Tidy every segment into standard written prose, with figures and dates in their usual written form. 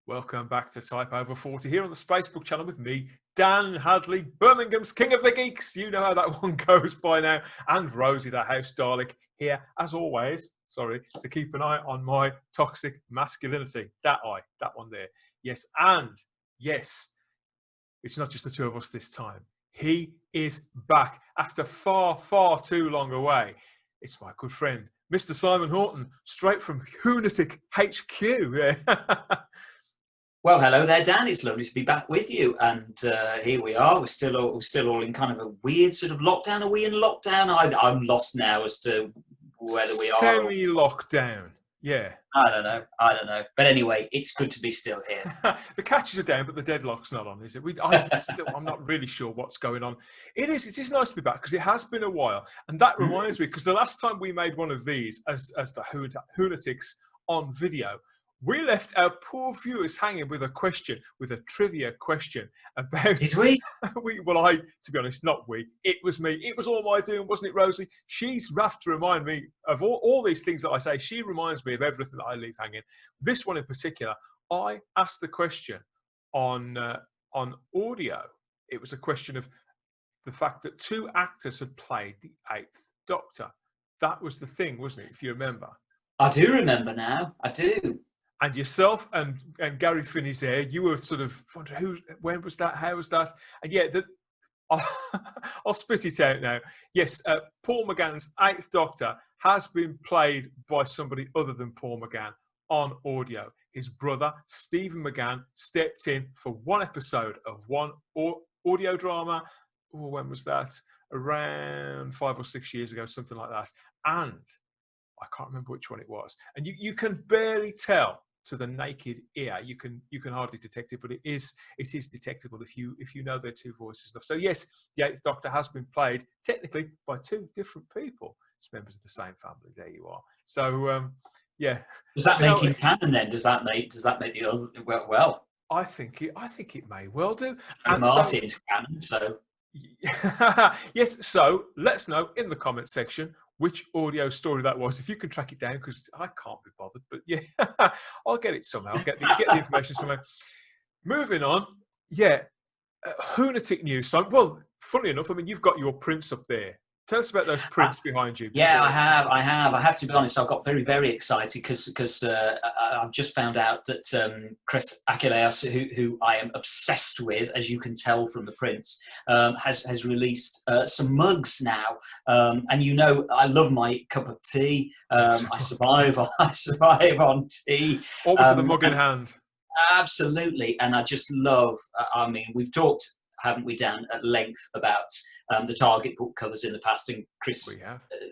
Welcome back to Type Over 40 here on the Spacebook channel with me, Dan Hadley, Birmingham's King of the Geeks. You know how that one goes by now. And Rosie, the house Dalek, here, as always, to keep an eye on my toxic masculinity. That one there. Yes, and yes, it's not just the two of us this time. He is back after far, far too long away. It's my good friend, Mr. Simon Horton, straight from Lunatic HQ. Yeah. Well, hello there, Dan. It's lovely to be back with you. And here we are. We're still all in kind of a weird sort of lockdown. Are we in lockdown? I'm lost now as to whether we are. Semi-lockdown. Yeah. I don't know. But anyway, it's good to be still here. The catches are down, but the deadlock's not on, is it? I'm not really sure what's going on. It is nice to be back because it has been a while. And that reminds me, because the last time we made one of these as the Lunatics on video, we left our poor viewers hanging with a trivia question about... Did we? To be honest, not we. It was me. It was all my doing, wasn't it, Rosie? She's rough to remind me of all these things that I say. She reminds me of everything that I leave hanging. This one in particular, I asked the question on audio. It was a question of the fact that two actors had played the Eighth Doctor. That was the thing, wasn't it, if you remember? I do remember now. I do. And yourself and Gary Finney's there, you were sort of wondering when was that, how was that? And yeah, I'll spit it out now. Yes, Paul McGann's Eighth Doctor has been played by somebody other than Paul McGann on audio. His brother, Stephen McGann, stepped in for one episode of one audio drama. Oh, when was that? Around 5 or 6 years ago, something like that. And I can't remember which one it was. And you can barely tell to the naked ear. You can hardly detect it, but it is detectable if you know their two voices enough. So yes, the Eighth Doctor has been played technically by two different people. It's members of the same family. There you are. So yeah. Does that make him canon then? Does that make the other well? I think it may well do. And Martin's canon, so yes. So let us know in the comment section which audio story that was, if you can track it down, because I can't be bothered. But yeah, I'll get it somehow. I'll get the information somehow. Moving on, yeah, Lunatic news. So, well, funnily enough, I mean, you've got your prints up there. Tell us about those prints behind you. Yeah, I have. I have to be honest. I got very, very excited because I've just found out that Chris Achilleos, who I am obsessed with, as you can tell from the prints, has released some mugs now. And you know, I love my cup of tea. I survive on tea. Always with a mug in hand. Absolutely, and I just love. I mean, we've talked, haven't we, Dan, at length about the Target book covers in the past, and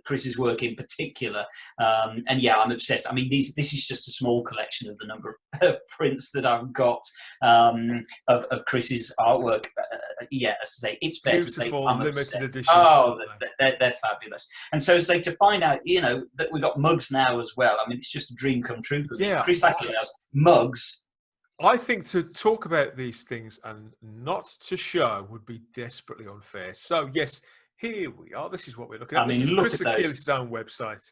Chris's work in particular. And yeah, I'm obsessed. I mean, this is just a small collection of the number of prints that I've got of Chris's artwork. Yeah, as I say, it's fair to say I'm limited edition. Oh, they're fabulous. And so to find out, you know, that we've got mugs now as well. I mean, it's just a dream come true for me. Chris Achilleos, mugs. I think to talk about these things and not to show would be desperately unfair. So, yes, here we are. This is what we're looking at. I mean, look Chris at those. Achilleos' own website.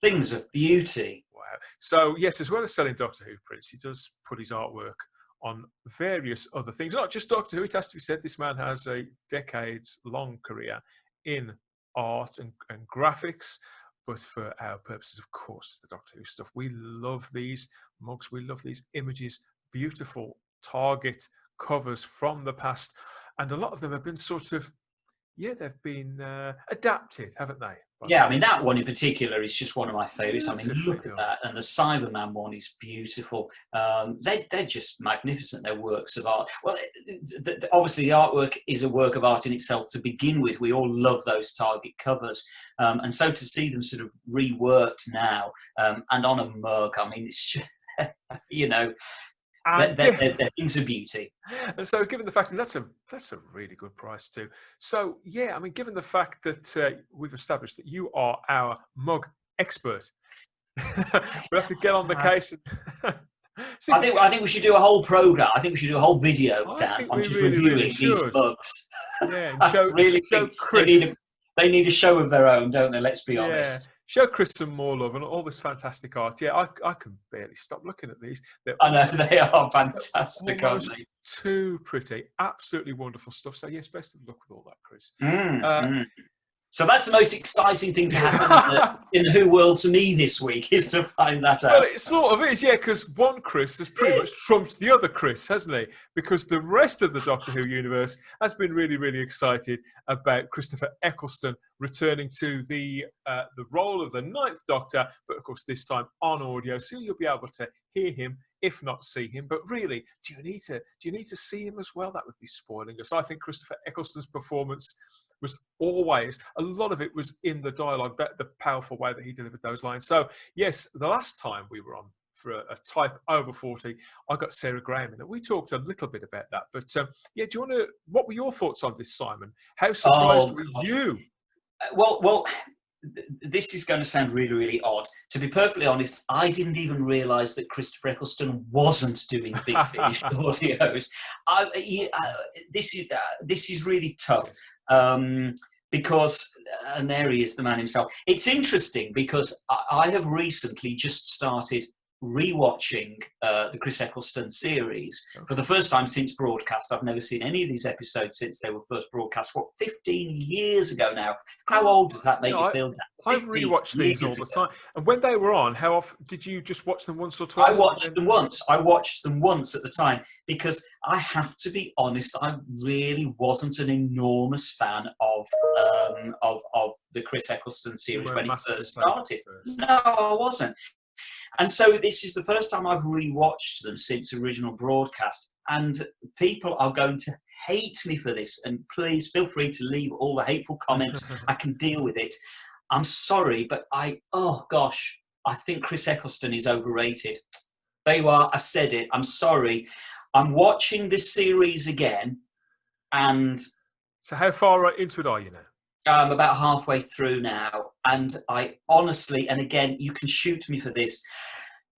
Things of beauty. Wow. So, yes, as well as selling Doctor Who prints, he does put his artwork on various other things. Not just Doctor Who, it has to be said. This man has a decades-long career in art and graphics. But for our purposes, of course, it's the Doctor Who stuff. We love these mugs. We love these images. Beautiful Target covers from the past, and a lot of them have been sort of, they've been adapted, haven't they? Yeah, I mean, that one in particular is just one of my favourites. I mean, look at that, and the Cyberman one is beautiful. They're just magnificent. They're works of art. Well, obviously, the artwork is a work of art in itself to begin with. We all love those Target covers, and so to see them sort of reworked now and on a mug, I mean, it's just, you know. They're things of beauty. And so, given the fact, and that's a really good price too. So, yeah, I mean, given the fact that we've established that you are our mug expert, we'll have to get on the case. I think we should do a whole program. I think we should do a whole video, Dan, on just reviewing these mugs. Yeah, and show Chris. They need a show of their own, don't they? Let's be honest. Show Chris some more love and all this fantastic art. Yeah, I can barely stop looking at these. I know, they are fantastic, aren't Almost they? too pretty. Absolutely wonderful stuff. So yes, best of luck with all that, Chris. So that's the most exciting thing to happen in the Who world to me this week, is to find that out. Well, it sort of is, yeah, because one Chris has pretty much trumped the other Chris, hasn't he? Because the rest of the Doctor Who universe has been really, really excited about Christopher Eccleston returning to the role of the Ninth Doctor, but of course this time on audio, so you'll be able to hear him, if not see him. But really, do you need to see him as well? That would be spoiling us. I think Christopher Eccleston's performance was always, a lot of it was in the dialogue, the powerful way that he delivered those lines. So yes, the last time we were on for a type over 40, I got Sarah Graham in it. We talked a little bit about that, but yeah, do you want to? What were your thoughts on this, Simon? How surprised were you? Well, this is going to sound really, really odd. To be perfectly honest, I didn't even realise that Christopher Eccleston wasn't doing Big Finish audios. This is really tough. Because, and there he is, the man himself. It's interesting because I have recently just started rewatching the Chris Eccleston series for the first time since broadcast. I've never seen any of these episodes since they were first broadcast. 15 years ago now? How old does that make you feel? I've rewatched these all the time. And when they were on, how often did you just watch them once or twice? I watched them once. I watched them once at the time because I have to be honest, I really wasn't an enormous fan of the Chris Eccleston series when it first started. No, I wasn't. And so this is the first time I've rewatched them since original broadcast. And people are going to hate me for this. And please feel free to leave all the hateful comments. I can deal with it. I'm sorry, but I think Chris Eccleston is overrated. There you are, I've said it. I'm sorry. I'm watching this series again. And so how far into it are you now? I'm about halfway through now, and I honestly, and again, you can shoot me for this,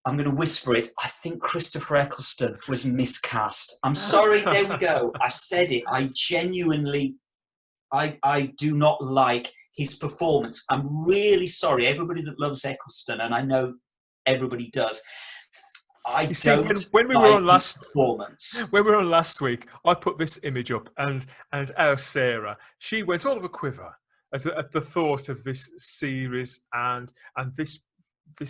I'm going to whisper it, I think Christopher Eccleston was miscast. I'm sorry, there we go. I said it. I genuinely, I do not like his performance. I'm really sorry, everybody that loves Eccleston, and I know everybody does. When we were on last week, I put this image up, and our Sarah, she went all of a quiver at the thought of this series and this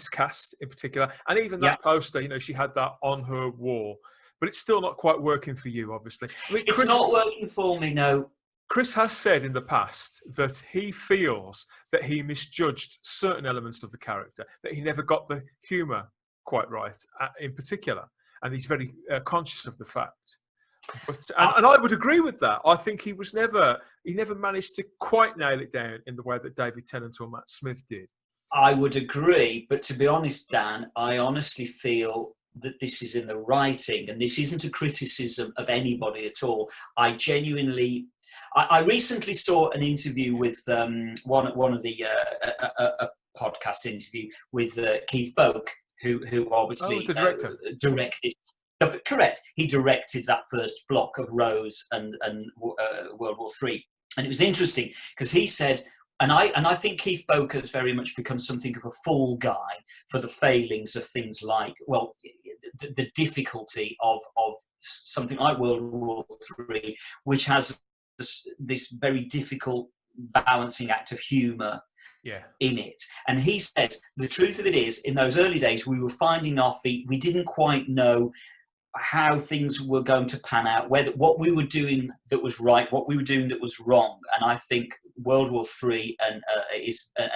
cast in particular, and even that poster. You know, she had that on her wall, but it's still not quite working for you, obviously. I mean, it's not working for me. No. Chris has said in the past that he feels that he misjudged certain elements of the character, that he never got the humour quite right in particular, and he's very conscious of the fact. But and I would agree with that. I think he never managed to quite nail it down in the way that David Tennant or Matt Smith did. I would agree, but to be honest, Dan, I honestly feel that this is in the writing, and this isn't a criticism of anybody at all. I genuinely, I recently saw an interview with one of the a podcast interview with Keith Boak, who obviously directed. Correct. He directed that first block of Rose and World War III, and it was interesting because he said, and I think Keith Boak has very much become something of a fall guy for the failings of things like, well, the difficulty of something like World War III, which has this very difficult balancing act of humour in it. And he said the truth of it is, in those early days, we were finding our feet. We didn't quite know how things were going to pan out, whether what we were doing that was right, what we were doing that was wrong. And I think World War III and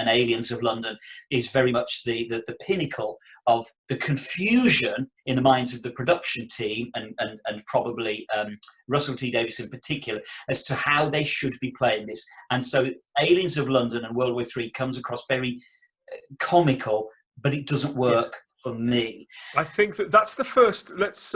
Aliens of London is very much the pinnacle of the confusion in the minds of the production team and probably Russell T Davies in particular as to how they should be playing this. And so Aliens of London and World War III comes across very comical, but it doesn't work for me. I think that's the first. Let's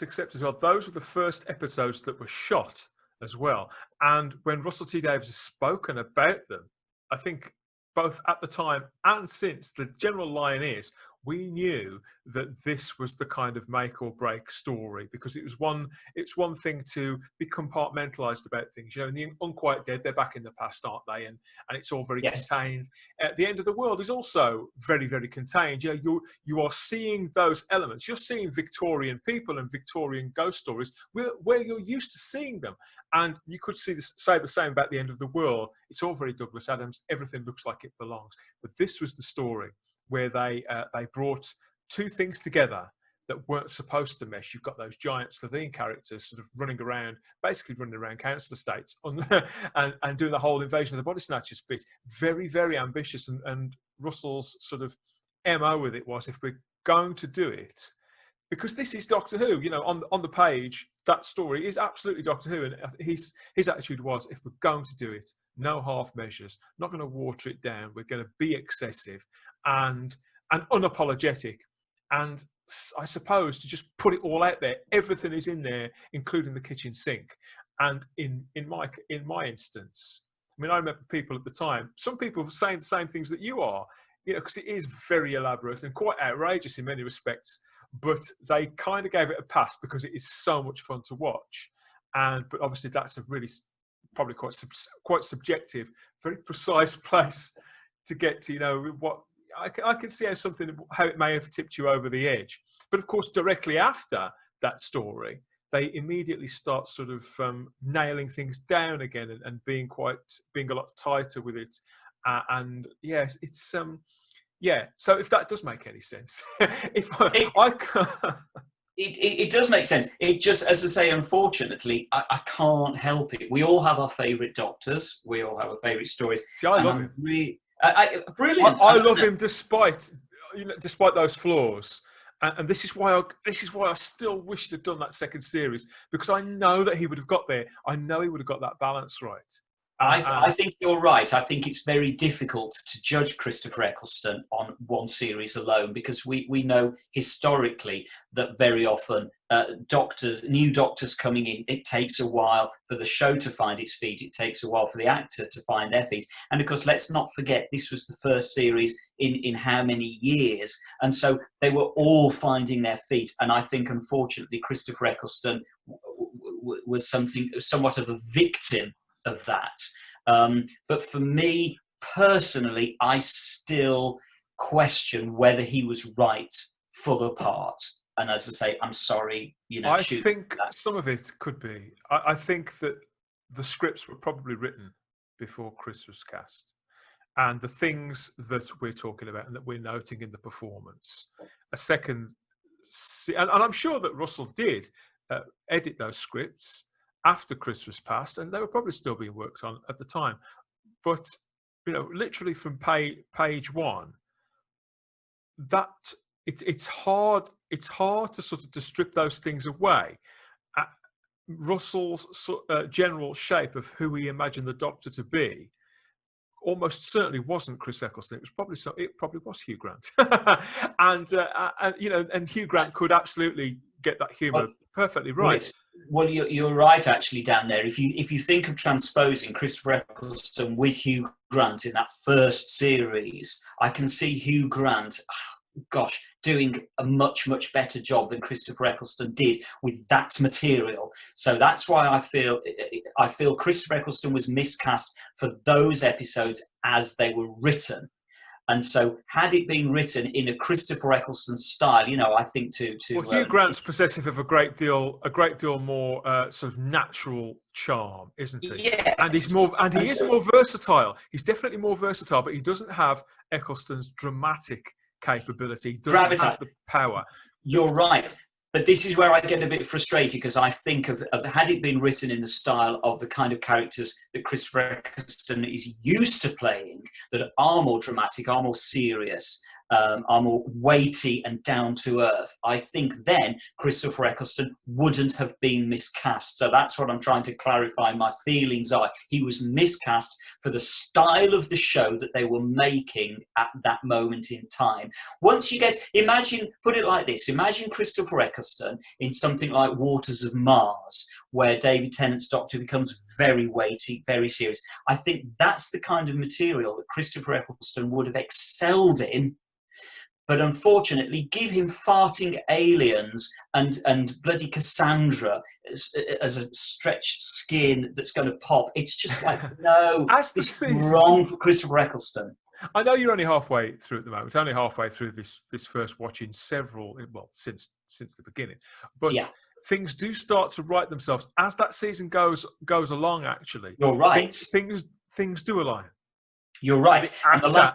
accept as well. Those were the first episodes that were shot as well. And when Russell T Davies has spoken about them, I think both at the time and since, the general line is we knew that this was the kind of make or break story, because it's one thing to be compartmentalized about things. In the Unquiet Dead, they're back in the past, aren't they? And it's all very Yes. contained. The End of the World is also very, very contained. You are seeing those elements. You're seeing Victorian people and Victorian ghost stories where you're used to seeing them. And you could say the same about The End of the World. It's all very Douglas Adams. Everything looks like it belongs. But this was the story where they brought two things together that weren't supposed to mesh. You've got those giant Slovene characters sort of running around council estates and doing the whole invasion of the body snatchers bit. Very, very ambitious. And Russell's sort of MO with it was, if we're going to do it, because this is Doctor Who, on the page, that story is absolutely Doctor Who. And his attitude was, if we're going to do it, no half measures, not going to water it down. We're going to be excessive and unapologetic. And I suppose to just put it all out there, everything is in there, including the kitchen sink. And in my instance, I mean, I remember people at the time, some people were saying the same things that you are, because it is very elaborate and quite outrageous in many respects. But they kind of gave it a pass because it is so much fun to watch. But obviously that's a really probably quite subjective, very precise place to get to. What I can see how it may have tipped you over the edge. But of course, directly after that story, they immediately start sort of nailing things down again and being a lot tighter with it. And yes, it's yeah. So if that does make any sense, It does make sense. It just, as I say, unfortunately, I can't help it. We all have our favourite doctors. We all have our favourite stories. Yeah, I love him. Brilliant. I love him despite those flaws. And this is why I still wish he'd have done that second series, because I know that he would have got there. I know he would have got that balance right. I think you're right. I think it's very difficult to judge Christopher Eccleston on one series alone, because we know historically that very often new doctors coming in, it takes a while for the show to find its feet. It takes a while for the actor to find their feet. And of course, let's not forget, this was the first series in how many years? And so they were all finding their feet. And I think, unfortunately, Christopher Eccleston was somewhat of a victim of that. But for me personally, I still question whether he was right for the part. And as I say, I'm sorry, I think some of it could be. I think that the scripts were probably written before Chris was cast. And the things that we're talking about and that we're noting in the performance, and I'm sure that Russell did edit those scripts after Chris was passed, and they were probably still being worked on at the time. But literally from page one, that it's hard to sort of to strip those things away. Russell's general shape of who he imagined the Doctor to be almost certainly wasn't Chris Eccleston. It probably was Hugh Grant, and Hugh Grant could absolutely get that humour perfectly right. Well, you're right, actually, Dan. There, if you think of transposing Christopher Eccleston with Hugh Grant in that first series, I can see Hugh Grant, doing a much better job than Christopher Eccleston did with that material. So that's why I feel Christopher Eccleston was miscast for those episodes as they were written. And so, had it been written in a Christopher Eccleston style, I think Hugh Grant's possessive of a great deal more sort of natural charm, isn't he? Yeah, and he is more versatile. He's definitely more versatile, but he doesn't have Eccleston's dramatic capability. He doesn't have the power. You're right. But this is where I get a bit frustrated, because I think of had it been written in the style of the kind of characters that Christopher Eccleston is used to playing, that are more dramatic, are more serious, are more weighty and down to earth, I think then Christopher Eccleston wouldn't have been miscast. So that's what I'm trying to clarify. My feelings are he was miscast for the style of the show that they were making at that moment in time. Once you put it like this, imagine Christopher Eccleston in something like Waters of Mars, where David Tennant's Doctor becomes very weighty, very serious. I think that's the kind of material that Christopher Eccleston would have excelled in. But unfortunately, give him farting aliens and bloody Cassandra as a stretched skin that's going to pop. It's just like, no, this is wrong for Christopher Eccleston. I know you're only halfway through at the moment. Only halfway through this first watching since the beginning. But things do start to right themselves as that season goes along. Actually, you're right. Things do align. You're right.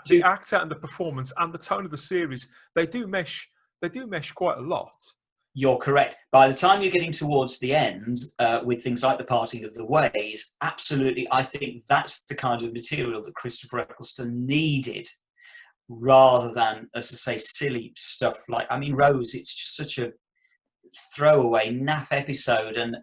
The actor and the performance and the tone of the series, they do mesh quite a lot. You're correct. By the time you're getting towards the end, with things like the parting of the ways, absolutely, I think that's the kind of material that Christopher Eccleston needed, rather than, as I say, silly stuff like, I mean, Rose, it's just such a throwaway naff episode, and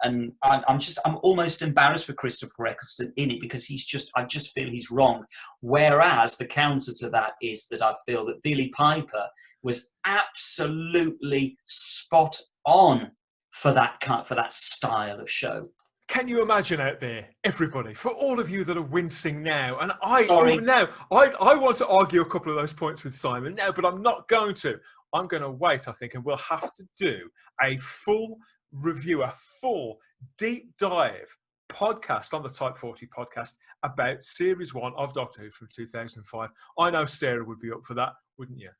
I'm almost embarrassed for Christopher Eccleston in it, because I just feel he's wrong. Whereas the counter to that is that I feel that Billie Piper was absolutely spot on for that style of show. Can you imagine out there, everybody, for all of you that are wincing now, and I want to argue a couple of those points with Simon now, but I'm not going to. I'm going to wait, I think, and we'll have to do a full review, a full deep dive podcast on the Type 40 podcast about Series 1 of Doctor Who from 2005. I know Sarah would be up for that, wouldn't you?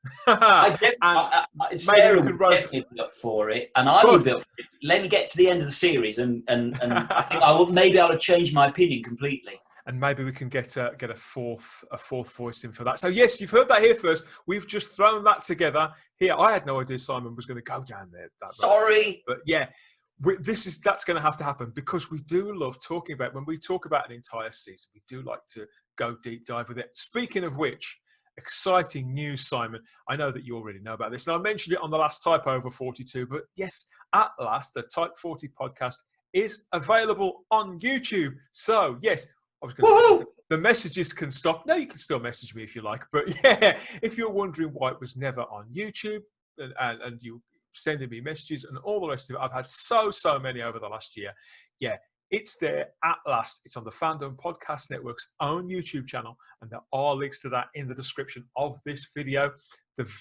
Sarah would definitely be up for it, and I would be up for it. Let me get to the end of the series, and I think I'll have changed my opinion completely. And maybe we can get a fourth voice in for that. So yes, you've heard that here first. We've just thrown that together here. I had no idea Simon was going to go down there. Sorry, but yeah, that's going to have to happen, because we do love talking about, when we talk about an entire season, we do like to go deep dive with it. Speaking of which, exciting news, Simon. I know that you already know about this, and I mentioned it on the last Type Over 42. But yes, at last, the Type 40 podcast is available on YouTube. So yes. I was going to say, the messages can stop. No, you can still message me if you like. But yeah, if you're wondering why it was never on YouTube, and you sending me messages and all the rest of it, I've had so many over the last year. Yeah, it's there at last. It's on the Fandom Podcast Network's own YouTube channel, and there are links to that in the description of this video.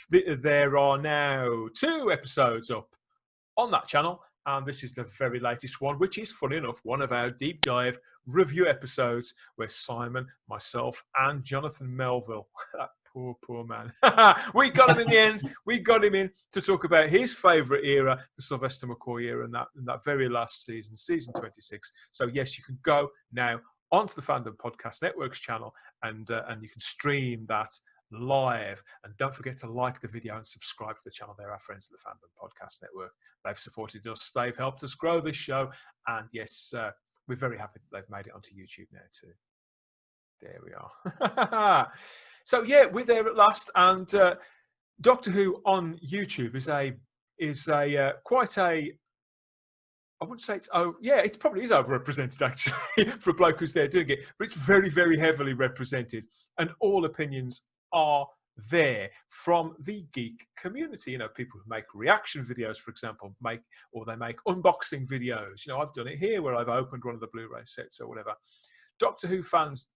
There are now 2 episodes up on that channel. And this is the very latest one, which is, funny enough, one of our deep dive review episodes where Simon, myself, and Jonathan Melville, that poor man, we got him in the end. We got him in to talk about his favourite era, the Sylvester McCoy era, and that very last season, season 26. So yes, you can go now onto the Fandom Podcast Network's channel, and you can stream that live. And don't forget to like the video and subscribe to the channel. They're our friends at the Fandom Podcast Network. They've supported us, they've helped us grow this show, and yes, we're very happy that they've made it onto YouTube now too. There we are. So yeah, we're there at last, and Doctor Who on YouTube is quite a, I wouldn't say it's, it probably is overrepresented actually for a bloke who's there doing it, but it's very, very heavily represented, and all opinions are there from the geek community. You know, people who make reaction videos, for example, make unboxing videos. You know, I've done it here where I've opened one of the Blu-ray sets or whatever. Doctor Who fans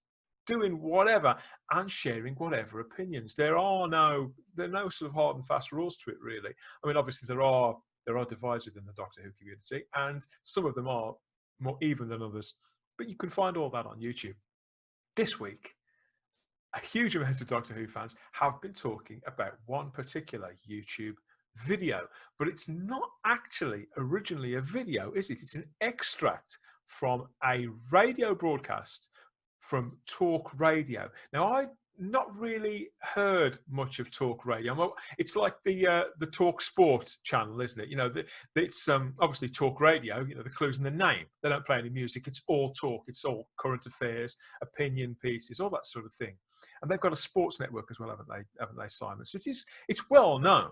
doing whatever and sharing whatever opinions. There are no sort of hard and fast rules to it, really. I mean, obviously there are divides within the Doctor Who community, and some of them are more even than others. But you can find all that on YouTube. This week, a huge amount of Doctor Who fans have been talking about one particular YouTube video, but it's not actually originally a video, is it? It's an extract from a radio broadcast from Talk Radio. Now, I not really heard much of Talk Radio. It's like the Talk Sport channel, isn't it? You know, it's obviously Talk Radio. You know, the clue's in the name. They don't play any music. It's all talk. It's all current affairs, opinion pieces, all that sort of thing. And they've got a sports network as well, haven't they, Simon? So it's well known.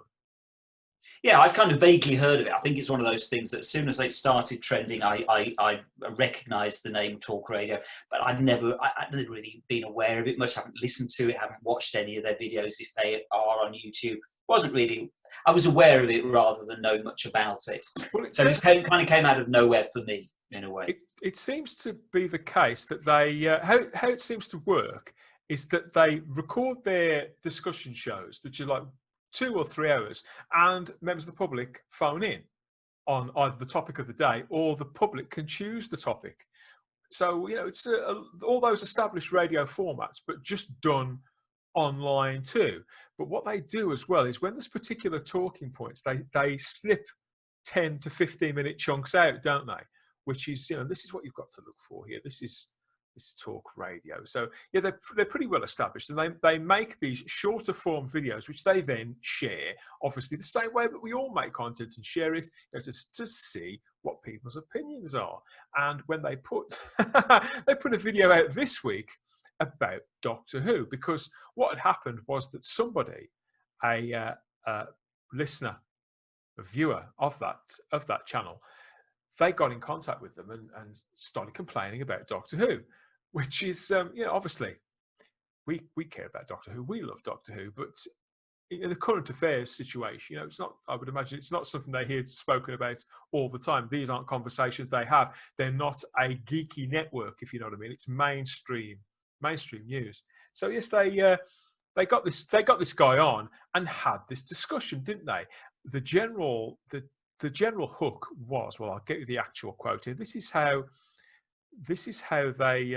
Yeah, I've kind of vaguely heard of it. I think it's one of those things that as soon as they started trending, I recognised the name Talk Radio, but I'd never really been aware of it much. I haven't listened to it, haven't watched any of their videos if they are on YouTube. I was aware of it rather than know much about it. Well, so this kind of came out of nowhere for me, in a way. It seems to be the case that they, how it seems to work is that they record their discussion shows that you like, 2 or 3 hours, and members of the public phone in on either the topic of the day, or the public can choose the topic. So, it's all those established radio formats, but just done online too. But what they do as well is when there's particular talking points, they slip 10 to 15-minute chunks out, don't they? Which is, this is what you've got to look for here. This is talk radio. So yeah, they're pretty well established, and they make these shorter form videos, which they then share, obviously the same way that we all make content and share it, to see what people's opinions are. And when they put they put a video out this week about Doctor Who, because what had happened was that somebody, a listener, a viewer of that channel, they got in contact with them and started complaining about Doctor Who, which is, obviously we care about Doctor Who, we love Doctor Who, but in the current affairs situation, it's not, I would imagine it's not something they hear spoken about all the time. These aren't conversations they have. They're not a geeky network, if you know what I mean. It's mainstream news. So yes, they got this guy on and had this discussion, didn't they? The general hook was, well, I'll get you the actual quote here. This is how they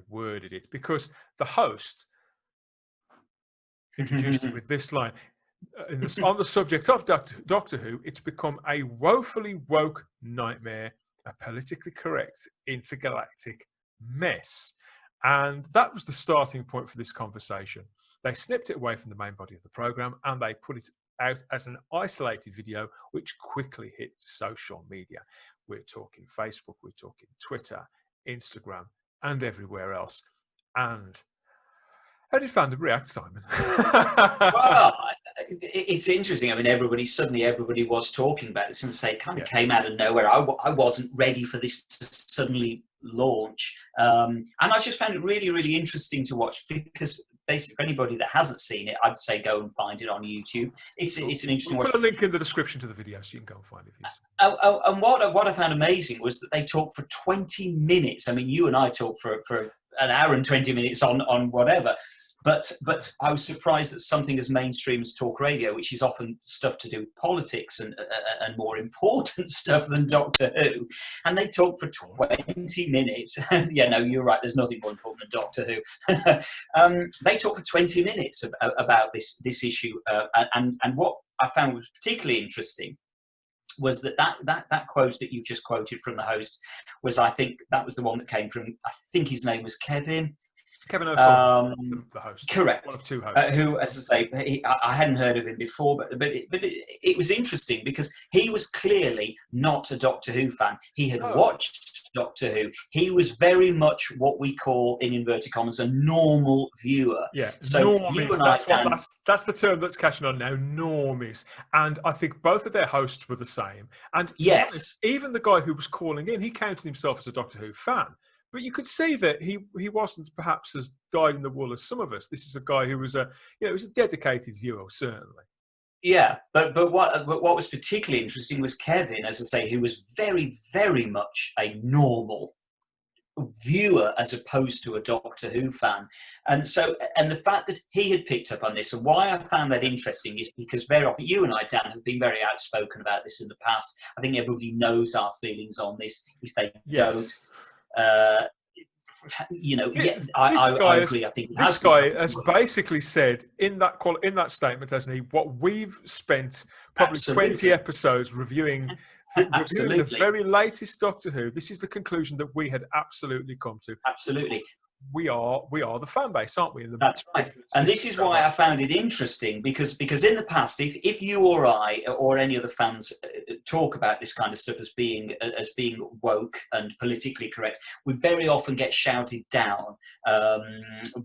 worded it, because the host introduced it with this line: on the subject of Doctor Who, it's become a woefully woke nightmare, a politically correct intergalactic mess. And that was the starting point for this conversation. They snipped it away from the main body of the program and they put it out as an isolated video, which quickly hit social media. We're talking Facebook, we're talking Twitter, Instagram, and everywhere else. And how did fandom react, Simon? Well, it's interesting. I mean, everybody was talking about this, and say it kind of came out of nowhere. I wasn't ready for this to suddenly launch, and I just found it really, really interesting to watch, because basically, for anybody that hasn't seen it, I'd say go and find it on YouTube. It's an interesting watch. We'll put a link in the description to the video so you can go and find it. And what I found amazing was that they talked for 20 minutes. I mean, you and I talked for an hour and 20 minutes on whatever. But I was surprised that something as mainstream as talk radio, which is often stuff to do with politics and more important stuff than Doctor Who, and they talked for 20 minutes. Yeah, no, you're right. There's nothing more important than Doctor Who. They talked for 20 minutes about this issue, and what I found was particularly interesting was that quote that you just quoted from the host was, I think that was the one that came from, I think his name was Kevin O'Sullivan, the host. Correct. One of two hosts. Who, as I say, I hadn't heard of him before, but it was interesting because he was clearly not a Doctor Who fan. He had watched Doctor Who. He was very much what we call, in inverted commas, a normal viewer. Yeah, so normies. That's the term that's catching on now, normies. And I think both of their hosts were the same. And to be honest, even the guy who was calling in, he counted himself as a Doctor Who fan. But you could see that he wasn't perhaps as dyed in the wool as some of us. This is a guy who was a dedicated viewer, certainly. Yeah, but what was particularly interesting was Kevin, as I say, who was very, very much a normal viewer as opposed to a Doctor Who fan. And the fact that he had picked up on this, and why I found that interesting is because very often you and I, Dan, have been very outspoken about this in the past. I think everybody knows our feelings on this. If they don't, I agree. I think this guy has basically said in that statement, hasn't he? What we've spent probably 20 episodes reviewing the very latest Doctor Who. This is the conclusion that we had absolutely come to. Absolutely. We are the fan base, aren't we? That's right. And this is why I found it interesting, because in the past, if you or I or any other fans talk about this kind of stuff as being woke and politically correct, we very often get shouted down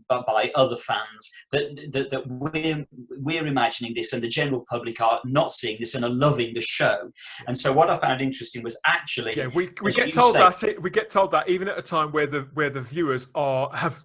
by other fans that we're imagining this and the general public are not seeing this and are loving the show. And so what I found interesting was actually we get told that even at a time where the viewers have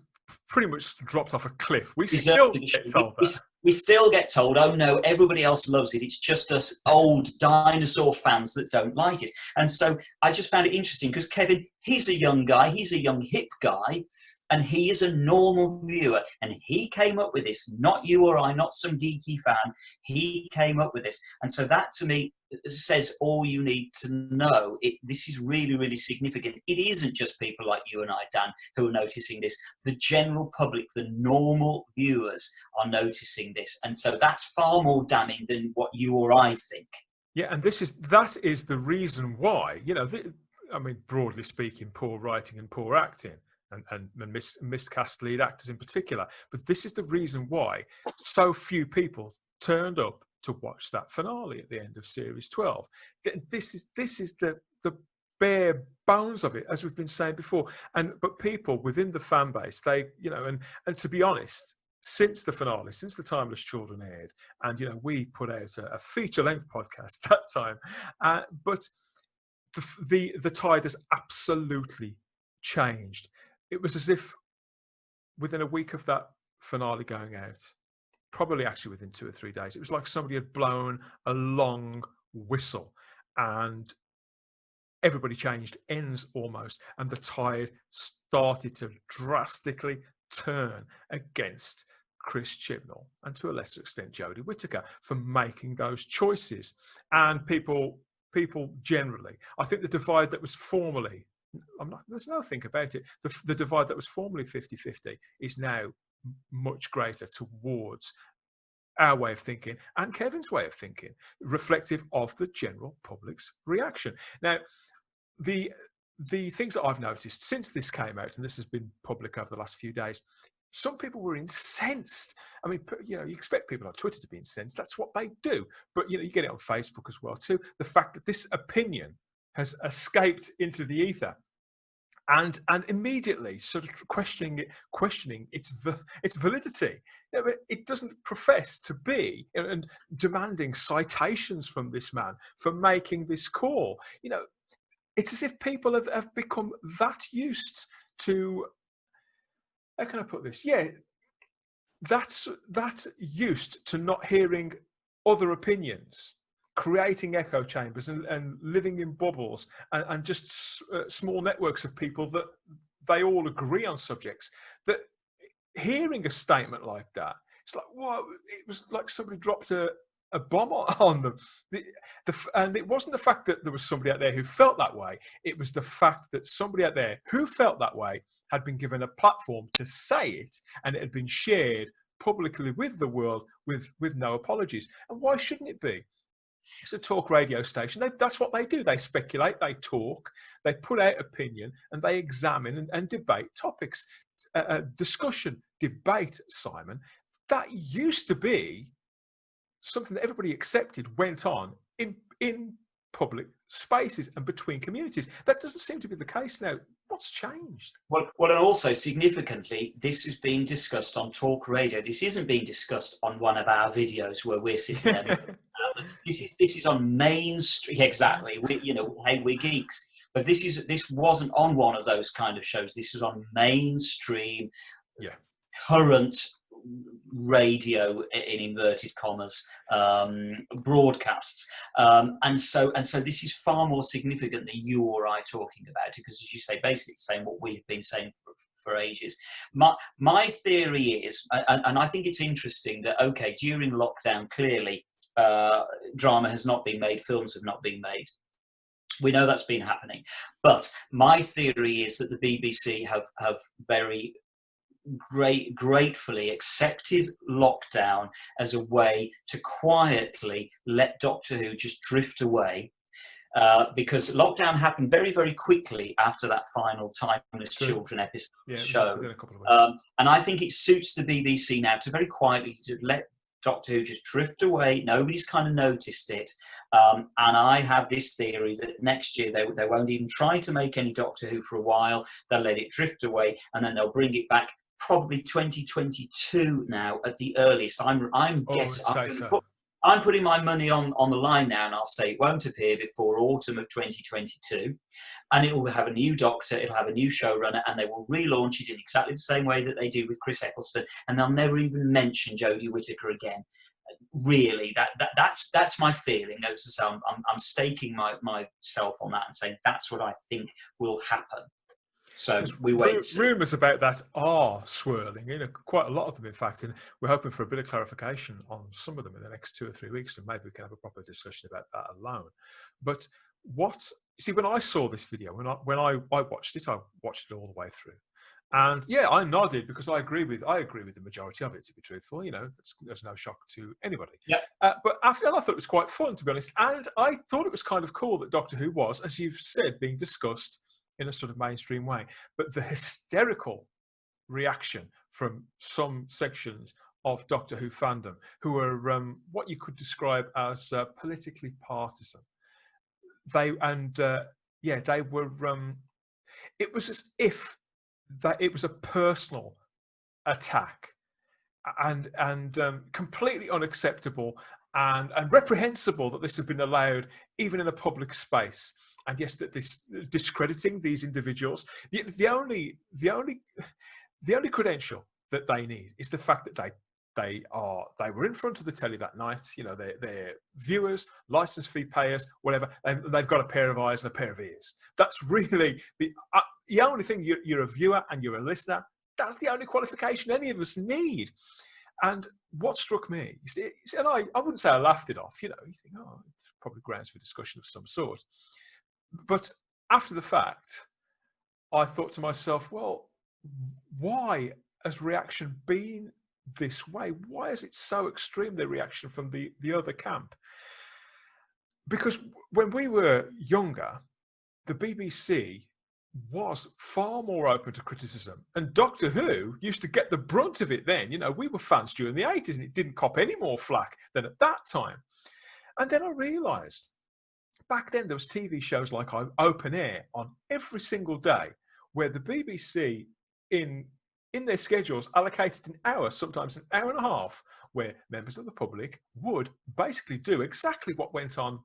pretty much dropped off a cliff. We still get told that. We still get told, oh no, everybody else loves it. It's just us old dinosaur fans that don't like it. And so I just found it interesting because Kevin, he's a young guy. He's a young hip guy. And he is a normal viewer, and he came up with this, not you or I, not some geeky fan. He came up with this. And so that, to me, says all you need to know. This is really, really significant. It isn't just people like you and I, Dan, who are noticing this. The general public, the normal viewers, are noticing this. And so that's far more damning than what you or I think. Yeah, and that is the reason why, I mean, broadly speaking, poor writing and poor acting, and miscast lead actors in particular. But this is the reason why so few people turned up to watch that finale at the end of series 12. This is the bare bones of it, as we've been saying before. But people within the fan base, they, and to be honest, since the finale, since the Timeless Children aired, and we put out a feature-length podcast that time, but the tide has absolutely changed. It was as if within a week of that finale going out, probably actually within 2 or 3 days, it was like somebody had blown a long whistle and everybody changed ends almost, and the tide started to drastically turn against Chris Chibnall and to a lesser extent Jodie Whittaker for making those choices. And people generally, I think the divide that was formerly, there's no think about it, the divide that was formerly 50-50 is now much greater towards our way of thinking and Kevin's way of thinking, reflective of the general public's reaction. Now, the things that I've noticed since this came out, and this has been public over the last few days, some people were incensed. I mean, you expect people on Twitter to be incensed. That's what they do. But, you get it on Facebook as well, too. The fact that this opinion has escaped into the ether and immediately sort of questioning its validity. It doesn't profess to be, and demanding citations from this man for making this call. It's as if people have become that used to, how can I put this? Yeah, that's used to not hearing other opinions, creating echo chambers and living in bubbles and just small networks of people that they all agree on subjects, that hearing a statement like that, it's like, whoa, it was like somebody dropped a bomb on them. And it wasn't the fact that there was somebody out there who felt that way. It was the fact that somebody out there who felt that way had been given a platform to say it, and it had been shared publicly with the world with no apologies. And why shouldn't it be? It's a talk radio station. That's what they do. They speculate, they talk, they put out opinion, and they examine and debate topics. Discussion, debate, Simon, that used to be something that everybody accepted went on in public spaces and between communities. That doesn't seem to be the case now. What's changed? Well, and also significantly, this is being discussed on talk radio. This isn't being discussed on one of our videos where we're sitting there. This is on mainstream. Exactly. Hey, we're geeks. But this wasn't on one of those kind of shows. This was on mainstream, current radio, in inverted commas, broadcasts, and so this is far more significant than you or I talking about it, because, as you say, basically saying what we've been saying for ages. My theory is, and I think it's interesting that, okay, during lockdown, clearly drama has not been made, films have not been made. We know that's been happening, but my theory is that the BBC have very gratefully accepted lockdown as a way to quietly let Doctor Who just drift away, because lockdown happened very, very quickly after that final Timeless Children episode show. And I think it suits the BBC now to very quietly to let Doctor Who just drift away. Nobody's kind of noticed it. And I have this theory that next year they won't even try to make any Doctor Who for a while. They'll let it drift away, and then they'll bring it back probably 2022 now at the earliest. I'm guessing. I'm putting my money on the line now, and I'll say it won't appear before autumn of 2022, and it will have a new Doctor, it'll have a new showrunner, and they will relaunch it in exactly the same way that they do with Chris Eccleston, and they'll never even mention Jodie Whittaker again. Really, that's my feeling. As I say, I'm staking myself on that and saying that's what I think will happen. So we wait and see. Rumours about that are swirling, quite a lot of them, in fact, and we're hoping for a bit of clarification on some of them in the next 2 or 3 weeks, and maybe we can have a proper discussion about that alone. But when I saw this video, when I watched it all the way through, and yeah, I nodded because I agree with the majority of it. To be truthful, there's no shock to anybody. Yeah. But I thought it was quite fun, to be honest, and I thought it was kind of cool that Doctor Who was, as you've said, being discussed in a sort of mainstream way. But the hysterical reaction from some sections of Doctor Who fandom, who are what you could describe as politically partisan, they were. It was as if that it was a personal attack, and completely unacceptable and reprehensible that this had been allowed even in a public space. And yes, that this discrediting these individuals. The only credential that they need is the fact that they were in front of the telly that night. They're viewers, license fee payers, whatever. And they've got a pair of eyes and a pair of ears. That's really the only thing. You're a viewer and you're a listener. That's the only qualification any of us need. And what struck me, and I wouldn't say I laughed it off. You think, oh, it's probably grounds for discussion of some sort. But after the fact, I thought to myself, well, why has reaction been this way? Why is it so extreme, the reaction from the other camp? Because when we were younger, the BBC was far more open to criticism, and Doctor Who used to get the brunt of it then. We were fans during the 80s, and it didn't cop any more flack than at that time. And then I realised back then there was TV shows like Open Air on every single day, where the BBC in their schedules allocated an hour, sometimes an hour and a half, where members of the public would basically do exactly what went on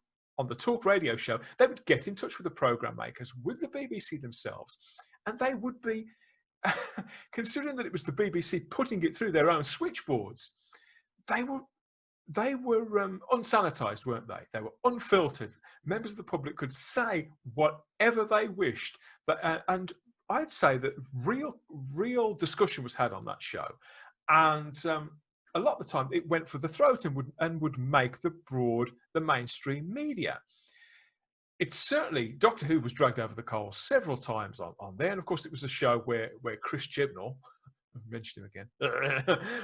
the talk radio show. They would get in touch with the programme makers, with the BBC themselves, and they would be, considering that it was the BBC putting it through their own switchboards, they were unsanitized, weren't they? They were unfiltered. Members of the public could say whatever they wished. And I'd say that real discussion was had on that show. And a lot of the time it went for the throat and would make the mainstream media. It's certainly, Doctor Who was dragged over the coals several times on there. And of course it was a show where Chris Chibnall, mention him again,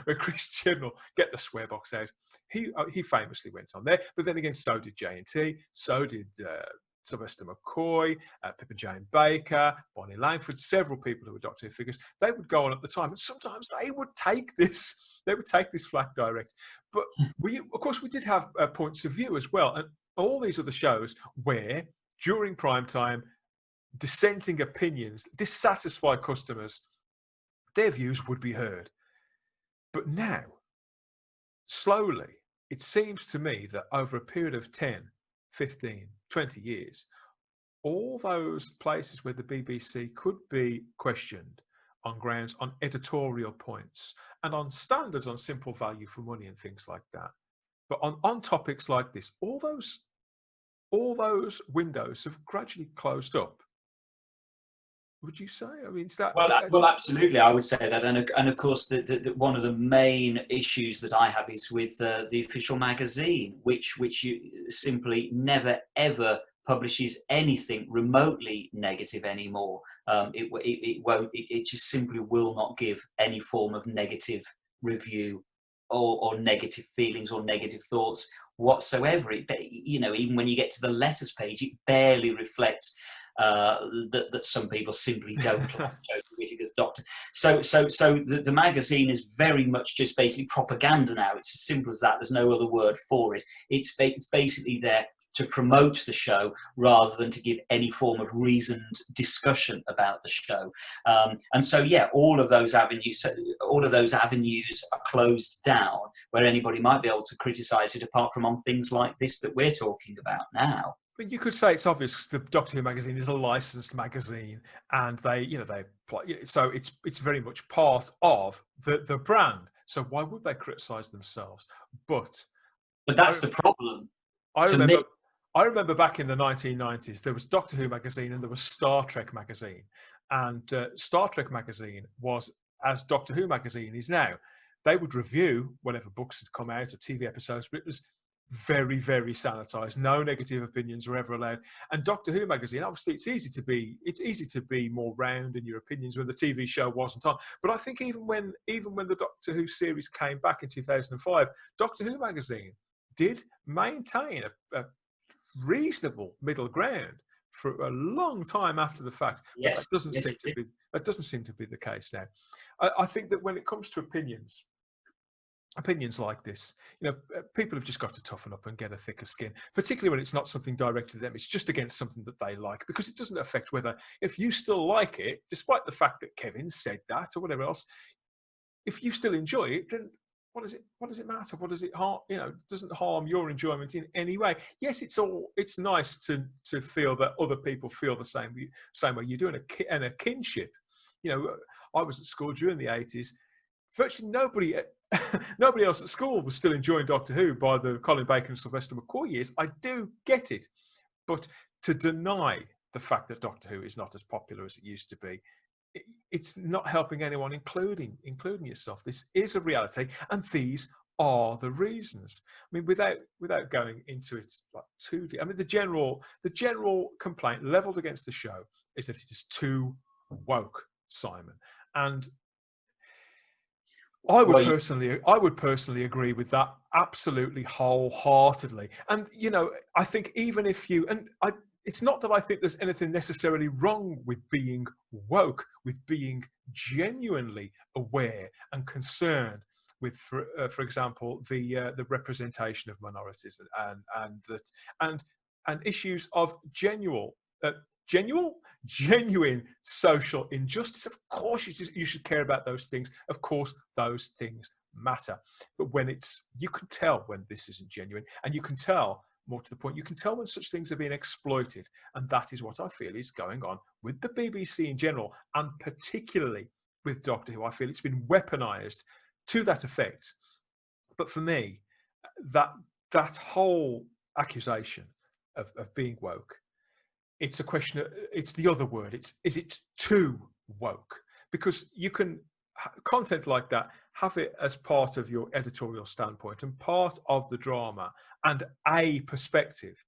where Chris Chibnall, get the swear box out, he famously went on there. But then again, so did J&T, so did Sylvester McCoy, Pippa Jane Baker, Bonnie Langford, several people who were Doctor Who figures. They would go on at the time, and sometimes they would take this flack direct. But of course we did have points of view as well, and all these other shows where during prime time, dissenting opinions, dissatisfied customers, their views would be heard. But now, slowly, it seems to me that over a period of 10, 15, 20 years, all those places where the BBC could be questioned on grounds, on editorial points, and on standards on simple value for money and things like that. But on topics like this, all those windows have gradually closed up. Would you say? I mean, well, absolutely. I would say that, and of course, the one of the main issues that I have is with the official magazine, which you simply never ever publishes anything remotely negative anymore. It won't. It just simply will not give any form of negative review or negative feelings or negative thoughts whatsoever. Even when you get to the letters page, it barely reflects that some people simply don't like Jodie Whittaker's Doctor. So the magazine is very much just basically propaganda now. It's as simple as that. There's no other word for it. It's basically there to promote the show rather than to give any form of reasoned discussion about the show. And so, yeah, all of those avenues are closed down where anybody might be able to criticise it, apart from on things like this that we're talking about now. But you could say it's obvious because the Doctor Who magazine is a licensed magazine, and so it's very much part of the brand. So why would they criticise themselves? But that's the problem. I remember back in the 1990s, there was Doctor Who magazine and there was Star Trek magazine. and Star Trek magazine was as Doctor Who magazine is now. They would review whatever books had come out or TV episodes, but it was very, very sanitized. No negative opinions were ever allowed. And Doctor Who magazine, obviously, it's easy to be more round in your opinions when the TV show wasn't on. But I think even when the Doctor Who series came back in 2005, Doctor Who magazine did maintain a reasonable middle ground for a long time after the fact. Yes, but that doesn't seem to be the case now. I think that when it comes to opinions like this, people have just got to toughen up and get a thicker skin, particularly when it's not something directed at them. It's just against something that they like, because it doesn't affect if you still like it, despite the fact that Kevin said that or whatever else, if you still enjoy it, then what does it matter? What does it harm? It doesn't harm your enjoyment in any way. Yes, it's nice to feel that other people feel the same way you do, and a kinship. I was at school during the 80s. Virtually nobody else at school was still enjoying Doctor Who by the Colin Baker and Sylvester McCoy years. I do get it, but to deny the fact that Doctor Who is not as popular as it used to be, it's not helping anyone, including yourself. This is a reality, and these are the reasons. I mean, without going into it like too deep. I mean, the general complaint leveled against the show is that it is too woke, Simon, and I would personally agree with that absolutely wholeheartedly. And I think even if it's not that I think there's anything necessarily wrong with being woke, with being genuinely aware and concerned with, for example, the representation of minorities and issues of genuine social injustice. Of course, you should care about those things. Of course, those things matter. But you can tell when this isn't genuine, and you can tell, more to the point, you can tell when such things are being exploited. And that is what I feel is going on with the BBC in general, and particularly with Doctor Who. I feel it's been weaponized to that effect. But for me, that whole accusation of being woke, it's a question of, it's the other word. Is it too woke? Because you can content like that, have it as part of your editorial standpoint and part of the drama and a perspective,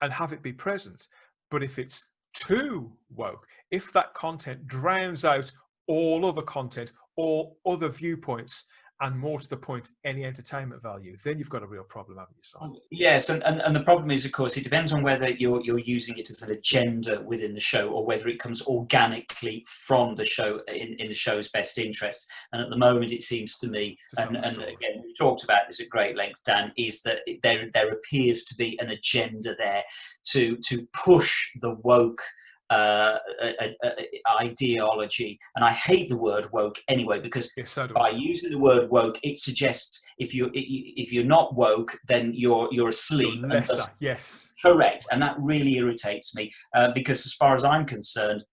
and have it be present. But if it's too woke, if that content drowns out all other content or other viewpoints, and more to the point, any entertainment value, then you've got a real problem, haven't you, Simon? Yes, and the problem is, of course, it depends on whether you're using it as an agenda within the show, or whether it comes organically from the show in the show's best interest. And at the moment, it seems to me, and again, we've talked about this at great length, Dan, is that there appears to be an agenda there to push the woke ideology. And I hate the word woke anyway, because by using the word woke, it suggests if you're not woke, then you're asleep. You're lesser, yes. Correct. And that really irritates me, because as far as I'm concerned,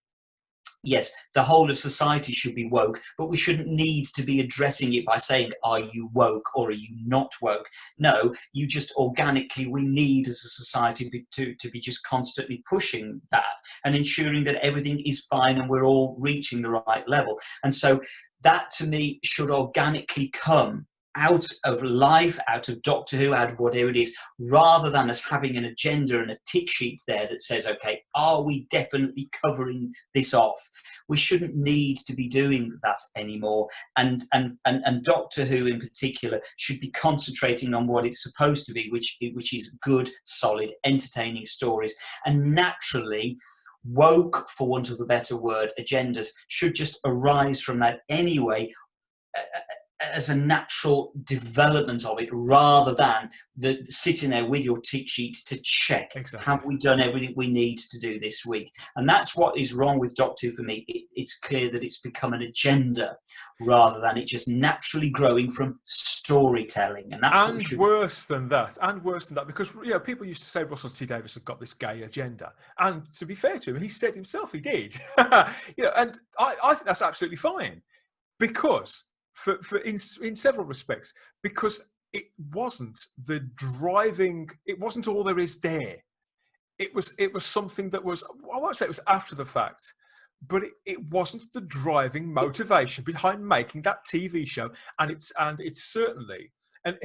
yes, the whole of society should be woke, but we shouldn't need to be addressing it by saying, are you woke or are you not woke? No, we need as a society to be just constantly pushing that and ensuring that everything is fine and we're all reaching the right level. And so that, to me, should organically come out of life, out of Doctor Who, out of whatever it is, rather than us having an agenda and a tick sheet there that says, okay, are we definitely covering this off? We shouldn't need to be doing that anymore. And Doctor Who in particular should be concentrating on what it's supposed to be, which is good, solid, entertaining stories. And naturally, woke, for want of a better word, agendas should just arise from that anyway, as a natural development of it, rather than sitting there with your tick sheet to check, have we done everything we need to do this week? And that's what is wrong with Doctor Who for me. It's clear that it's become an agenda rather than it just naturally growing from storytelling. And that's worse than that, because people used to say Russell T Davies had got this gay agenda, and to be fair to him, he said himself he did. And I think that's absolutely fine, because in several respects, because it wasn't it wasn't all there is there. It was something that was, I won't say it was after the fact, it wasn't the driving motivation behind making that TV show, and it's certainly, and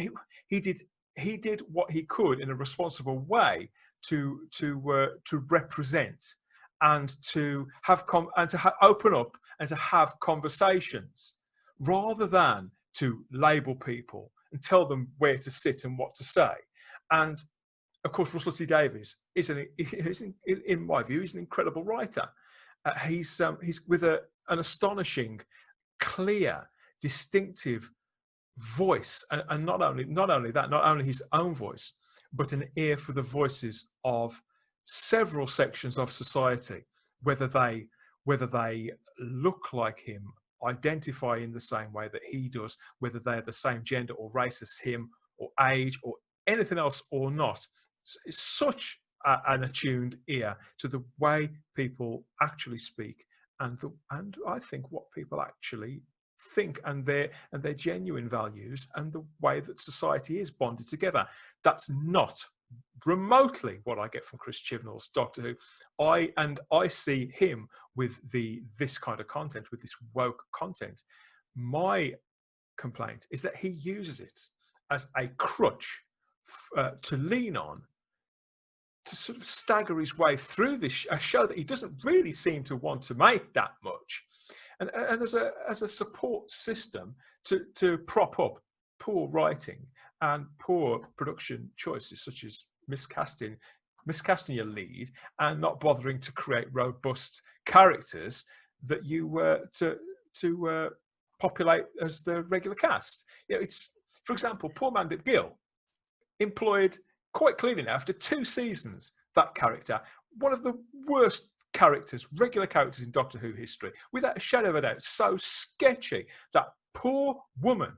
he did what he could in a responsible way to represent and to have open up and to have conversations rather than to label people and tell them where to sit and what to say. And of course, Russell T Davies in my view, he's an incredible writer. He's with an astonishing, clear, distinctive voice, and not only his own voice, but an ear for the voices of several sections of society, whether they look like him, identify in the same way that he does, whether they're the same gender or race as him, or age, or anything else or not. It's such an attuned ear to the way people actually speak, and I think what people actually think, and their genuine values, and the way that society is bonded together. That's not remotely what I get from Chris Chibnall's Doctor Who. I see him with this kind of content, with this woke content. My complaint is that he uses it as a crutch to lean on, to sort of stagger his way through a show that he doesn't really seem to want to make that much, and as a support system to prop up poor writing and poor production choices, such as miscasting your lead and not bothering to create robust characters that you were to populate as the regular cast. It's, for example, poor Mandip Gill employed quite clearly now, after 2 seasons, that character, one of the worst characters, regular characters in Doctor Who history, without a shadow of a doubt, so sketchy. That poor woman,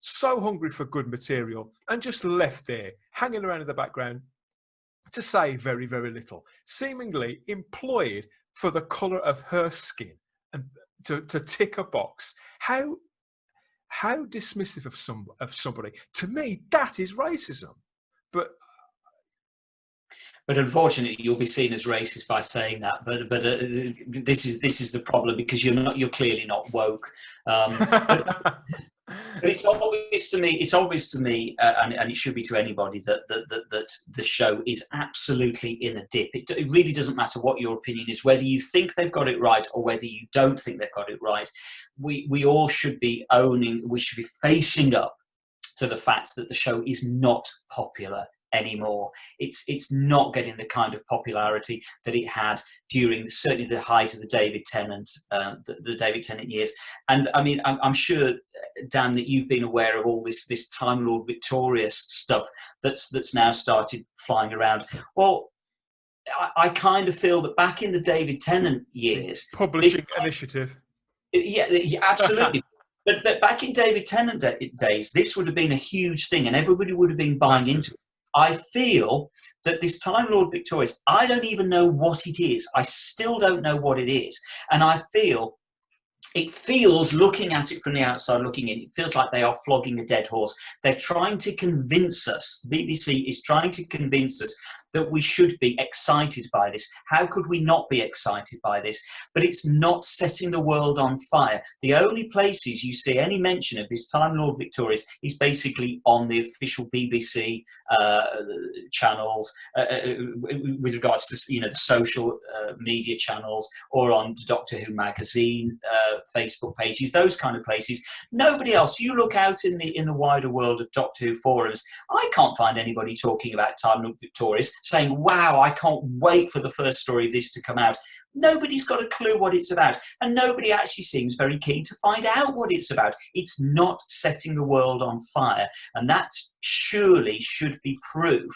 so hungry for good material, and just left there, hanging around in the background to say very, very little, seemingly employed for the colour of her skin and to tick a box. How dismissive of somebody. To me, that is racism. But unfortunately, you'll be seen as racist by saying that. But this is the problem, because you're clearly not woke. But it's obvious to me, and it should be to anybody, that the show is absolutely in a dip. It really doesn't matter what your opinion is, whether you think they've got it right or whether you don't think they've got it right. We all should be we should be facing up to the fact that the show is not popular anymore. It's not getting the kind of popularity that it had during certainly the height of the David Tennant years. And I mean, I'm sure, Dan, that you've been aware of all this Time Lord Victorious stuff that's now started flying around. Well, I kind of feel that back in the David Tennant years, publishing initiative. Yeah, absolutely. But back in David Tennant days, this would have been a huge thing, and everybody would have been buying into it. I feel that this Time Lord Victorious, I don't even know what it is. I still don't know what it is. And I feel, it feels, looking at it from the outside, looking in, it feels like they are flogging a dead horse. They're trying to convince us, the BBC is trying to convince us that we should be excited by this. How could we not be excited by this? But it's not setting the world on fire. The only places you see any mention of this Time Lord Victorious is basically on the official BBC channels, with regards to the social media channels, or on Doctor Who magazine Facebook pages, those kind of places. Nobody else. You look out in the wider world of Doctor Who forums, I can't find anybody talking about Time Lord Victorious, saying, wow, I can't wait for the first story of this to come out. Nobody's got a clue what it's about, and nobody actually seems very keen to find out what it's about. It's not setting the world on fire, and that surely should be proof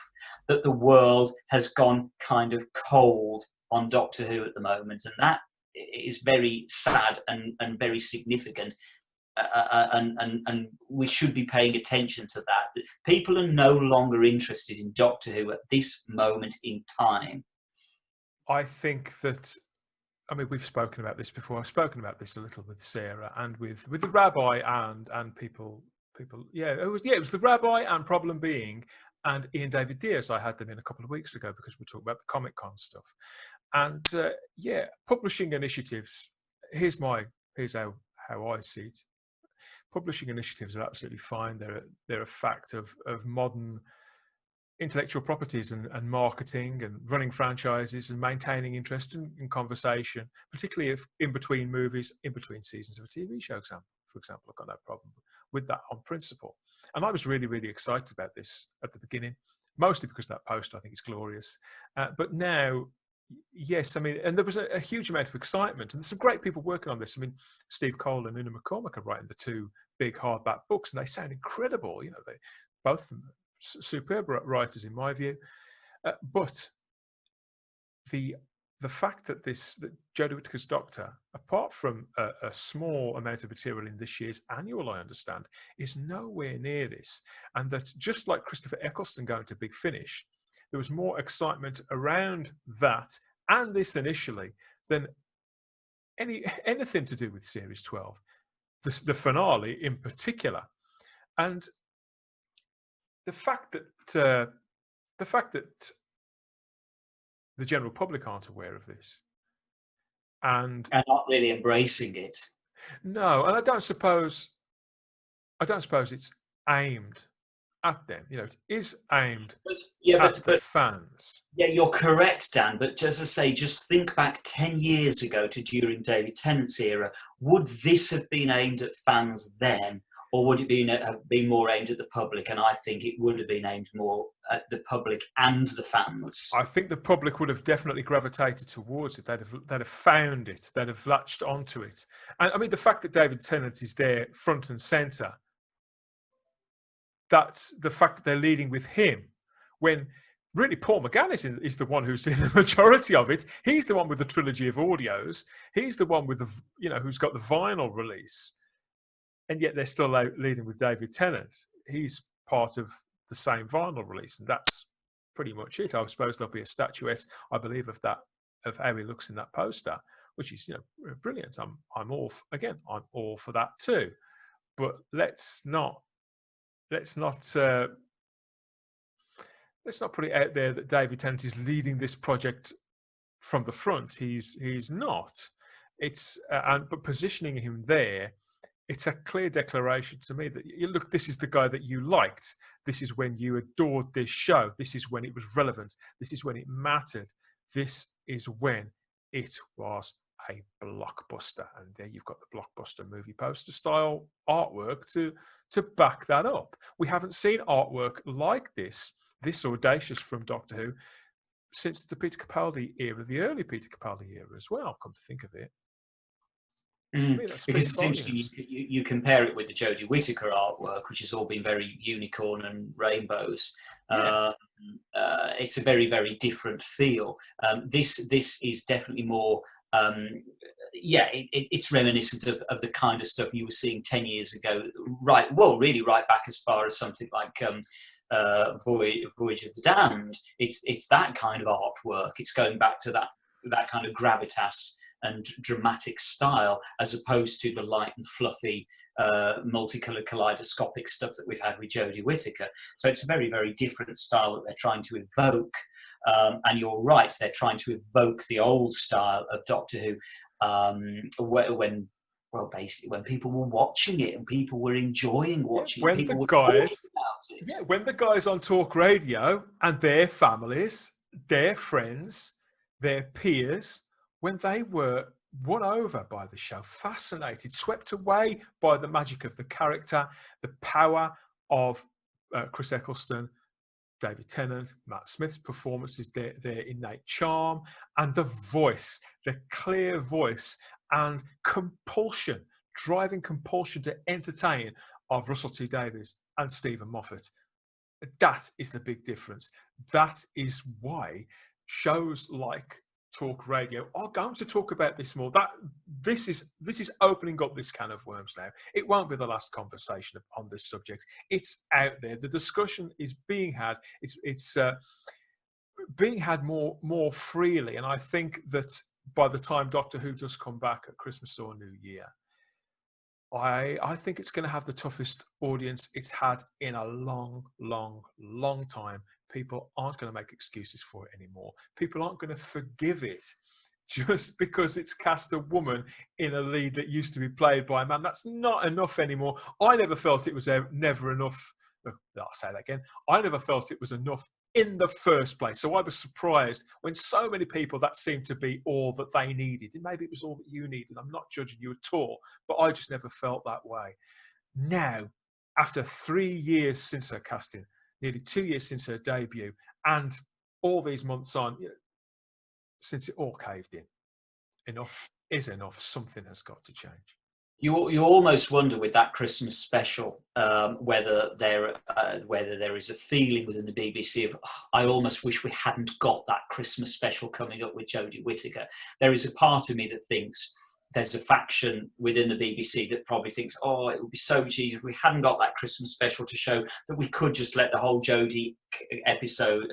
that the world has gone kind of cold on Doctor Who at the moment, and that is very sad and very significant. And we should be paying attention to that. People are no longer interested in Doctor Who at this moment in time. I think that, I mean, we've spoken about this before. I've spoken about this a little with Sarah and with the rabbi and people. Yeah, it was the rabbi and Problem Being and Ian David Diaz. I had them in a couple of weeks ago because we talked about the Comic Con stuff. And yeah, publishing initiatives. Here's how I see it. Publishing initiatives are absolutely fine. They're a fact of modern intellectual properties and marketing and running franchises and maintaining interest in conversation, particularly if in between movies, in between seasons of a TV show. For example, I've got no problem with that on principle. And I was really, really excited about this at the beginning, mostly because that post I think is glorious. But now, yes, I mean, and there was a huge amount of excitement, and there's some great people working on this. I mean, Steve Cole and Una McCormack are writing the two big hardback books, and they sound incredible. You know, they both of them superb writers in my view. But the fact that that Jodie Whittaker's Doctor, apart from a small amount of material in this year's annual, I understand, is nowhere near this, and that just like Christopher Eccleston going to Big Finish, there was more excitement around that and this initially than anything to do with Series 12, the finale in particular. And the fact that the general public aren't aware of this and not really embracing it. No, and I don't suppose it's aimed at them. You know, it is aimed at the fans. Yeah, you're correct, Dan. But as I say, just think back 10 years ago to during David Tennant's era. Would this have been aimed at fans then, or would it have been more aimed at the public? And I think it would have been aimed more at the public and the fans. I think the public would have definitely gravitated towards it. They'd have found it. They'd have latched onto it. And I mean, the fact that David Tennant is there front and centre, that's the fact that they're leading with him, when really Paul McGann is the one who's in the majority of it. He's the one with the trilogy of audios. He's the one with who's got the vinyl release. And yet they're still leading with David Tennant. He's part of the same vinyl release, and that's pretty much it. I suppose there'll be a statuette, I believe, of how he looks in that poster, which is brilliant. I'm all for that too. But let's not put it out there that David Tennant is leading this project from the front. He's not. But positioning him there, it's a clear declaration to me that look, this is the guy that you liked. This is when you adored this show. This is when it was relevant. This is when it mattered. This is when it was a blockbuster. And there you've got the blockbuster movie poster style artwork to back that up. We haven't seen artwork like this audacious from Doctor Who since the Peter Capaldi era, the early Peter Capaldi era as well, come to think of it. Because it's interesting, you compare it with the Jodie Whittaker artwork, which has all been very unicorn and rainbows. Yeah. It's a very, very different feel. This is definitely more, it's reminiscent of the kind of stuff you were seeing 10 years ago, really right back as far as something like Voyage of the Damned. It's that kind of artwork. It's going back to that kind of gravitas and dramatic style, as opposed to the light and fluffy, multicolored kaleidoscopic stuff that we've had with Jodie Whittaker. So it's a very, very different style that they're trying to evoke. And you're right, they're trying to evoke the old style of Doctor Who, when people were watching it and people were enjoying watching it. People were talking about it. Yeah, when the guys on talk radio and their families, their friends, their peers, when they were won over by the show, fascinated, swept away by the magic of the character, the power of Chris Eccleston, David Tennant, Matt Smith's performances, their innate charm, and the voice, the clear voice and compulsion, driving compulsion to entertain of Russell T Davies and Stephen Moffat. That is the big difference. That is why shows like Talk Radio are going to talk about this more. This is opening up this can of worms now. It won't be the last conversation on this subject. It's out there. The discussion is being had. It's being had more freely. And I think that by the time Doctor Who does come back at Christmas or New Year, I think it's going to have the toughest audience it's had in a long, long, long time. People aren't going to make excuses for it anymore. People aren't going to forgive it just because it's cast a woman in a lead that used to be played by a man. That's not enough anymore. I never felt it was never enough. I'll say that again. I never felt it was enough in the first place. So I was surprised when so many people, that seemed to be all that they needed. And maybe it was all that you needed. I'm not judging you at all, but I just never felt that way. Now, after 3 years since her casting, nearly 2 years since her debut, and all these months on, since it all caved in, enough is enough. Something has got to change. You almost wonder with that Christmas special whether there is a feeling within the BBC of, oh, I almost wish we hadn't got that Christmas special coming up with Jodie Whittaker. There is a part of me that thinks there's a faction within the BBC that probably thinks, oh, it would be so much easier if we hadn't got that Christmas special to show that we could just let the whole Jodie episode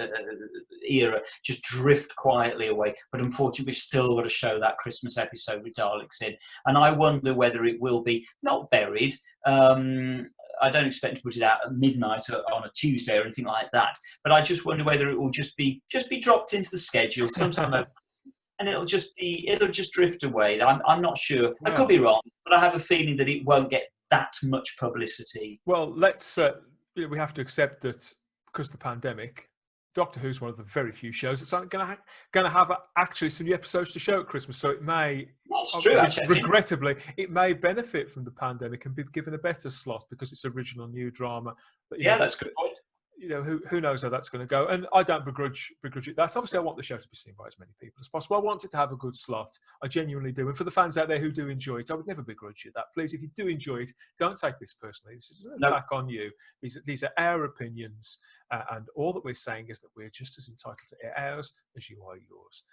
era just drift quietly away. But unfortunately, we've still got to show that Christmas episode with Daleks in. And I wonder whether it will be not buried. I don't expect to put it out at midnight on a Tuesday or anything like that. But I just wonder whether it will just be dropped into the schedule sometime. And it'll just drift away. I'm not sure. I could be wrong, but I have a feeling that it won't get that much publicity. Well, let's we have to accept that because of the pandemic, Doctor Who's one of the very few shows that's going to have actually some new episodes to show at Christmas. So it may, that's true. Actually, regrettably, it may benefit from the pandemic and be given a better slot because it's original new drama. But, that's a good point. Who knows how that's going to go, and I don't begrudge it that. Obviously, I want the show to be seen by as many people as possible. I want it to have a good slot. I genuinely do. And for the fans out there who do enjoy it, I would never begrudge you that. Please, if you do enjoy it, don't take this personally. This is an attack on you. These are our opinions, and all that we're saying is that we're just as entitled to air ours as you are yours.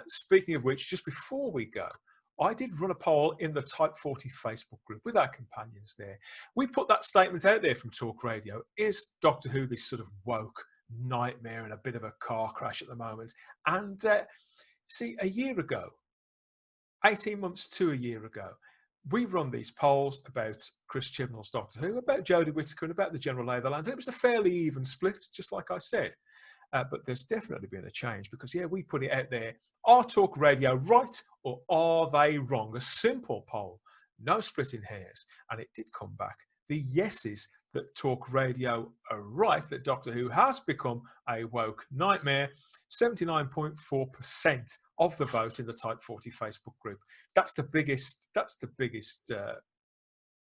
Speaking of which, just before we go, I did run a poll in the Type 40 Facebook group with our companions there. We put that statement out there from Talk Radio. Is Doctor Who this sort of woke nightmare and a bit of a car crash at the moment? And see, a year ago, 18 months to a year ago, we run these polls about Chris Chibnall's Doctor Who, about Jodie Whittaker, and about the general lay of the land. And it was a fairly even split, just like I said. But there's definitely been a change because, we put it out there. Are Talk Radio right or are they wrong? A simple poll, no splitting hairs. And it did come back. The yeses that Talk Radio are right, that Doctor Who has become a woke nightmare, 79.4% of the vote in the Type 40 Facebook group. That's the biggest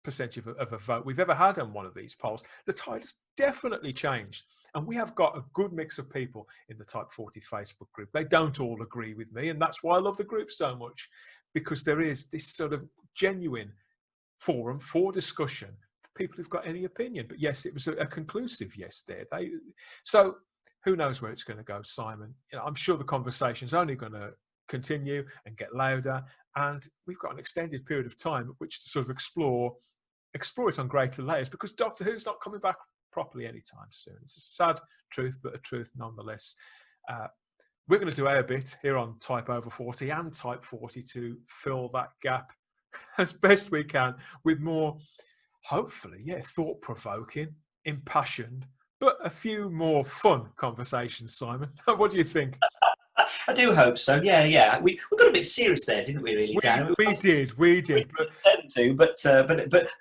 percentage of a vote we've ever had on one of these polls. The tide has definitely changed. And we have got a good mix of people in the Type 40 Facebook group. They don't all agree with me. And that's why I love the group so much, because there is this sort of genuine forum for discussion for people who've got any opinion. But yes, it was a conclusive yes there. So who knows where it's going to go, Simon? I'm sure the conversation's only going to continue and get louder. And we've got an extended period of time at which to sort of explore it on greater layers, because Doctor Who's not coming back properly anytime soon. It's a sad truth, but a truth nonetheless. We're going to do our bit here on Type Over 40 and Type 40 to fill that gap as best we can with more, hopefully, thought-provoking, impassioned, but a few more fun conversations, Simon. What do you think? I do hope so. Yeah. We got a bit serious there, didn't we? Really, Dan? We did.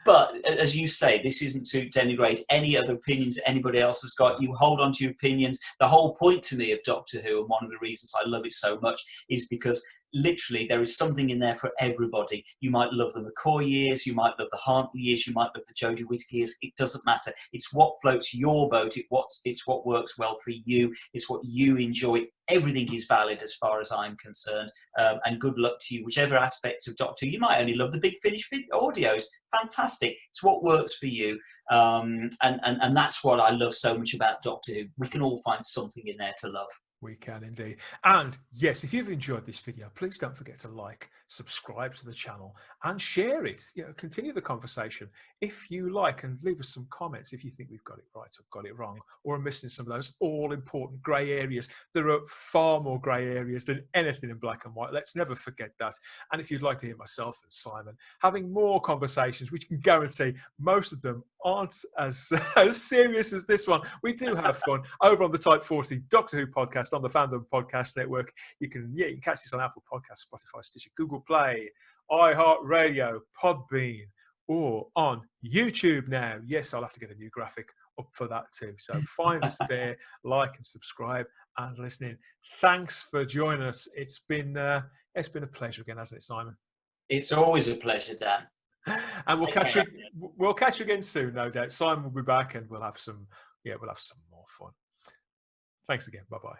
But as you say, this isn't to denigrate any other opinions that anybody else has got. You hold on to your opinions. The whole point to me of Doctor Who, and one of the reasons I love it so much, is because literally there is something in there for everybody. You might love the McCoy years, you might love the Hartley years, you might love the Jodie Whittaker years. It doesn't matter. It's what floats your boat. It's what works well for you. It's what you enjoy. Everything is valid as far as I'm concerned. And good luck to you. Whichever aspects of Doctor Who, you might only love the big finish audios. Fantastic. It's what works for you. And that's what I love so much about Doctor Who. We can all find something in there to love. We can indeed. And yes, if you've enjoyed this video, please don't forget to like, subscribe to the channel and share it. Continue the conversation if you like, and leave us some comments if you think we've got it right or got it wrong, or are missing some of those all important grey areas. There are far more grey areas than anything in black and white. Let's never forget that. And if you'd like to hear myself and Simon having more conversations, which can guarantee most of them aren't as serious as this one, we do have fun over on the Type 40 Doctor Who podcast on the Fandom Podcast Network. You can catch this on Apple Podcasts, Spotify, Stitcher, Google Play, iHeartRadio, Podbean, or on YouTube now. Yes, I'll have to get a new graphic up for that too. So find us there, like and subscribe and listen in. Thanks for joining us. It's been a pleasure again, hasn't it, Simon? It's always a pleasure, Dan. And we'll catch you again soon, no doubt. Simon will be back, and we'll have some more fun. Thanks again. Bye-bye.